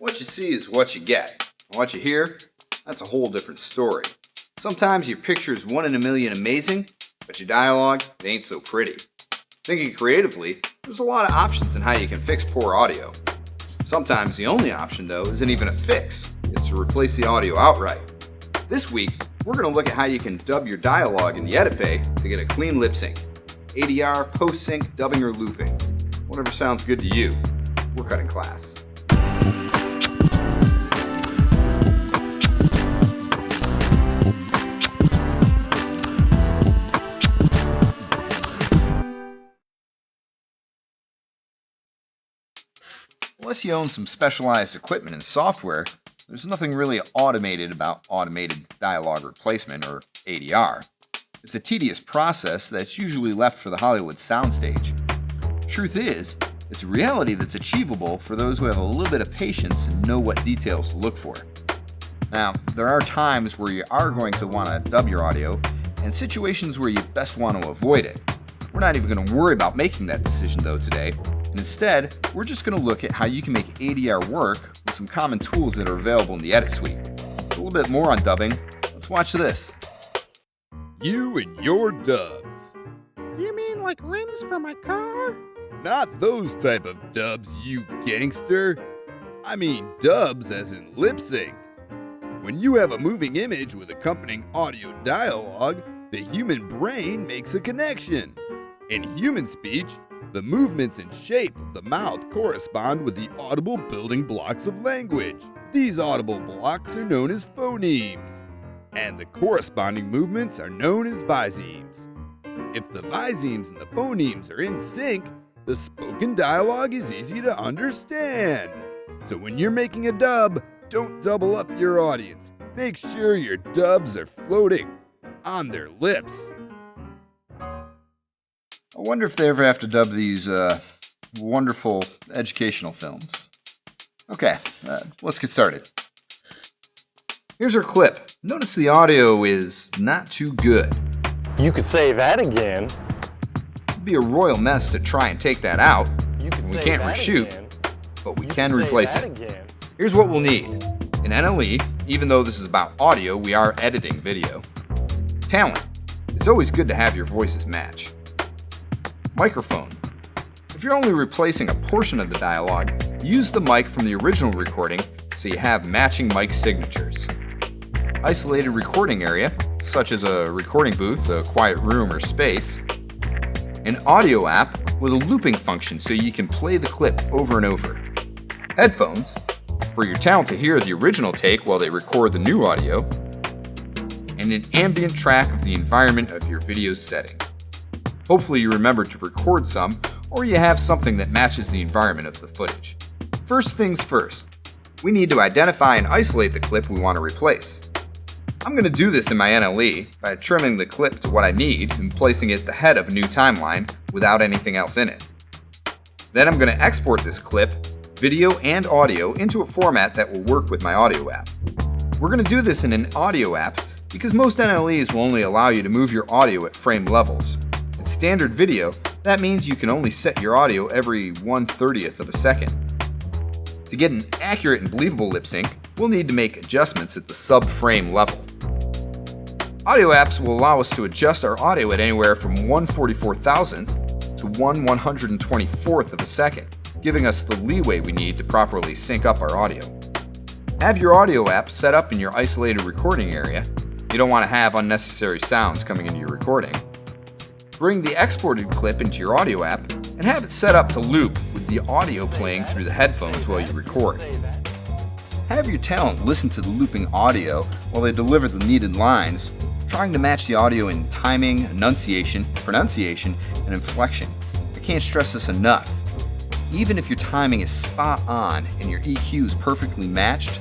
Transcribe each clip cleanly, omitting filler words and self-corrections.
What you see is what you get. And what you hear, that's a whole different story. Sometimes your picture's 1 in a million amazing, but your dialogue, it ain't so pretty. Thinking creatively, there's a lot of options in how you can fix poor audio. Sometimes the only option, though, isn't even a fix. It's to replace the audio outright. This week, we're going to look at how you can dub your dialogue in the edit bay to get a clean lip sync. ADR, post-sync, dubbing, or looping. Whatever sounds good to you. We're cutting class. Unless you own some specialized equipment and software, there's nothing really automated about automated dialogue replacement, or ADR. It's a tedious process that's usually left for the Hollywood soundstage. Truth is, it's a reality that's achievable for those who have a little bit of patience and know what details to look for. Now, there are times where you are going to want to dub your audio, and situations where you best want to avoid it. We're not even going to worry about making that decision though today, and instead, we're just going to look at how you can make ADR work with some common tools that are available in the Edit Suite. A little bit more on dubbing. Let's watch this. You and your dubs. You mean like rims for my car? Not those type of dubs, you gangster. I mean dubs as in lip sync. When you have a moving image with accompanying audio dialogue, the human brain makes a connection. In human speech, the movements and shape of the mouth correspond with the audible building blocks of language. These audible blocks are known as phonemes, and the corresponding movements are known as visemes. If the visemes and the phonemes are in sync, the spoken dialogue is easy to understand. So when you're making a dub, don't double up your audience. Make sure your dubs are floating on their lips. I wonder if they ever have to dub these wonderful educational films. Okay, let's get started. Here's our clip. Notice the audio is not too good. You could say that again. It'd be a royal mess to try and take that out. You could We say can't that reshoot, again. but we You can could say replace that it. again. Here's what we'll need. An NLE, even though this is about audio, we are editing video. Talent. It's always good to have your voices match. Microphone. If you're only replacing a portion of the dialogue, use the mic from the original recording so you have matching mic signatures. Isolated recording area, such as a recording booth, a quiet room, or space. An audio app with a looping function so you can play the clip over and over. Headphones, for your talent to hear the original take while they record the new audio. And an ambient track of the environment of your video's setting. Hopefully you remember to record some, or you have something that matches the environment of the footage. First things first, we need to identify and isolate the clip we want to replace. I'm going to do this in my NLE by trimming the clip to what I need and placing it at the head of a new timeline without anything else in it. Then I'm going to export this clip, video and audio, into a format that will work with my audio app. We're going to do this in an audio app because most NLEs will only allow you to move your audio at frame levels. In standard video, that means you can only set your audio every 1/30th of a second. To get an accurate and believable lip sync, we'll need to make adjustments at the sub-frame level. Audio apps will allow us to adjust our audio at anywhere from 1/44,000th to 1/124th of a second, giving us the leeway we need to properly sync up our audio. Have your audio app set up in your isolated recording area. You don't want to have unnecessary sounds coming into your recording. Bring the exported clip into your audio app and have it set up to loop with the audio playing through the headphones while you record. Have your talent listen to the looping audio while they deliver the needed lines, trying to match the audio in timing, enunciation, pronunciation, and inflection. I can't stress this enough. Even if your timing is spot on and your EQ is perfectly matched,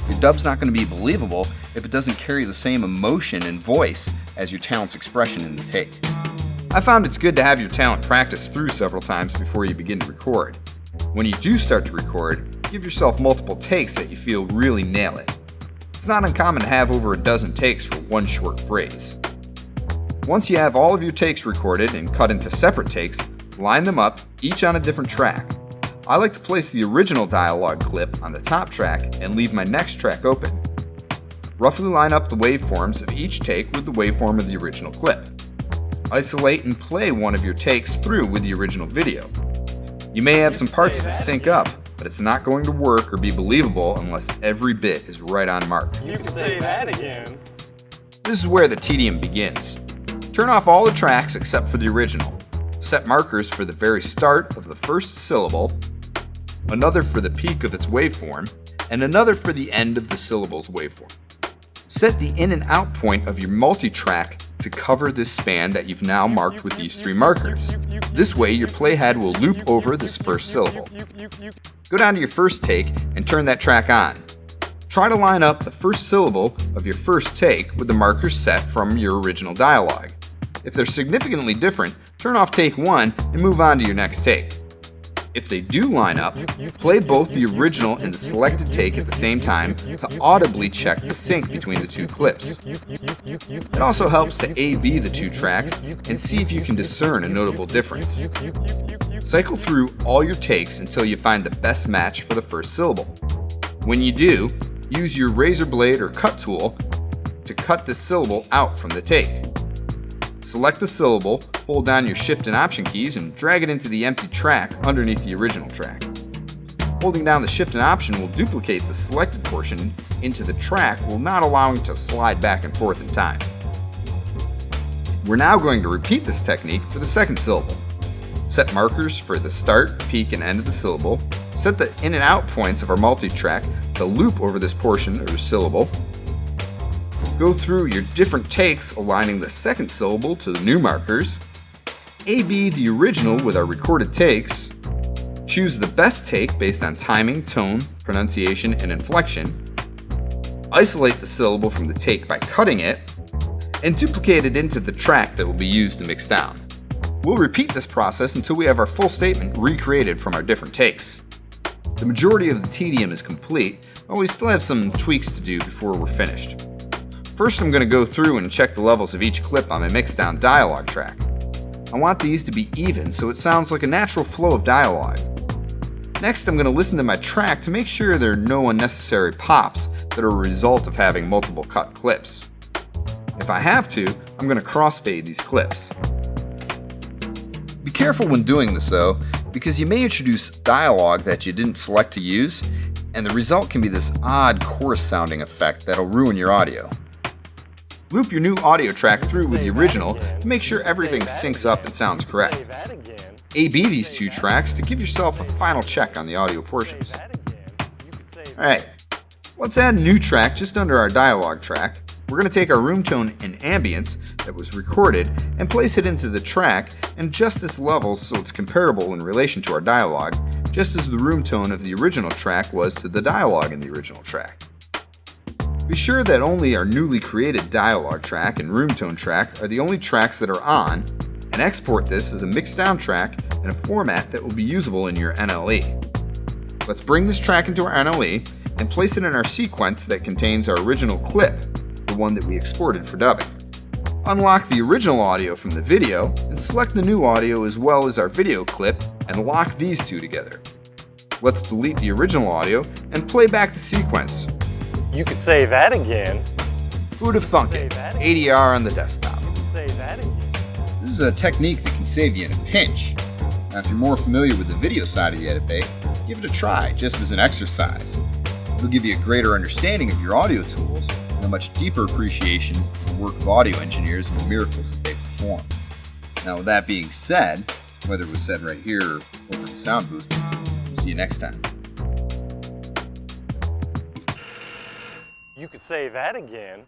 your dub's not going to be believable if it doesn't carry the same emotion and voice as your talent's expression in the take. I found it's good to have your talent practice through several times before you begin to record. When you do start to record, give yourself multiple takes that you feel really nail it. It's not uncommon to have over a dozen takes for one short phrase. Once you have all of your takes recorded and cut into separate takes, line them up, each on a different track. I like to place the original dialogue clip on the top track and leave my next track open. Roughly line up the waveforms of each take with the waveform of the original clip. Isolate and play one of your takes through with the original video. You may have some parts that sync up, but it's not going to work or be believable unless every bit is right on mark. You can say that again. This is where the tedium begins. Turn off all the tracks except for the original. Set markers for the very start of the first syllable, another for the peak of its waveform, and another for the end of the syllable's waveform. Set the in and out point of your multi-track to cover this span that you've now marked with these 3 markers. This way your playhead will loop over this first syllable. Go down to your first take and turn that track on. Try to line up the first syllable of your first take with the markers set from your original dialogue. If they're significantly different, turn off take 1 and move on to your next take. If they do line up, play both the original and the selected take at the same time to audibly check the sync between the 2 clips. It also helps to A/B the 2 tracks and see if you can discern a notable difference. Cycle through all your takes until you find the best match for the first syllable. When you do, use your razor blade or cut tool to cut the syllable out from the take. Select the syllable, hold down your Shift and Option keys, and drag it into the empty track underneath the original track. Holding down the Shift and Option will duplicate the selected portion into the track while not allowing it to slide back and forth in time. We're now going to repeat this technique for the second syllable. Set markers for the start, peak, and end of the syllable. Set the in and out points of our multi-track to loop over this portion or syllable. Go through your different takes, aligning the second syllable to the new markers. A/B the original with our recorded takes. Choose the best take based on timing, tone, pronunciation, and inflection. Isolate the syllable from the take by cutting it, and duplicate it into the track that will be used to mix down. We'll repeat this process until we have our full statement recreated from our different takes. The majority of the tedium is complete, but we still have some tweaks to do before we're finished. First, I'm going to go through and check the levels of each clip on my mixdown dialogue track. I want these to be even so it sounds like a natural flow of dialogue. Next, I'm going to listen to my track to make sure there are no unnecessary pops that are a result of having multiple cut clips. If I have to, I'm going to crossfade these clips. Be careful when doing this though, because you may introduce dialogue that you didn't select to use, and the result can be this odd chorus sounding effect that'll ruin your audio. Loop your new audio track through with the original to make sure everything syncs up and sounds correct. A/B these 2 tracks to give yourself a final check on the audio portions. Alright, let's add a new track just under our dialogue track. We're going to take our room tone and ambience that was recorded and place it into the track and adjust its levels so it's comparable in relation to our dialogue, just as the room tone of the original track was to the dialogue in the original track. Be sure that only our newly created dialogue track and room tone track are the only tracks that are on, and export this as a mixed down track in a format that will be usable in your NLE. Let's bring this track into our NLE and place it in our sequence that contains our original clip, the one that we exported for dubbing. Unlock the original audio from the video and select the new audio as well as our video clip and lock these 2 together. Let's delete the original audio and play back the sequence. You could say that again. Who'd have thunk it? ADR on the desktop. You could say that again. This is a technique that can save you in a pinch. Now, if you're more familiar with the video side of the edit bay, give it a try just as an exercise. It'll give you a greater understanding of your audio tools and a much deeper appreciation of the work of audio engineers and the miracles that they perform. Now, with that being said, whether it was said right here or over in the sound booth, we'll see you next time. You could say that again.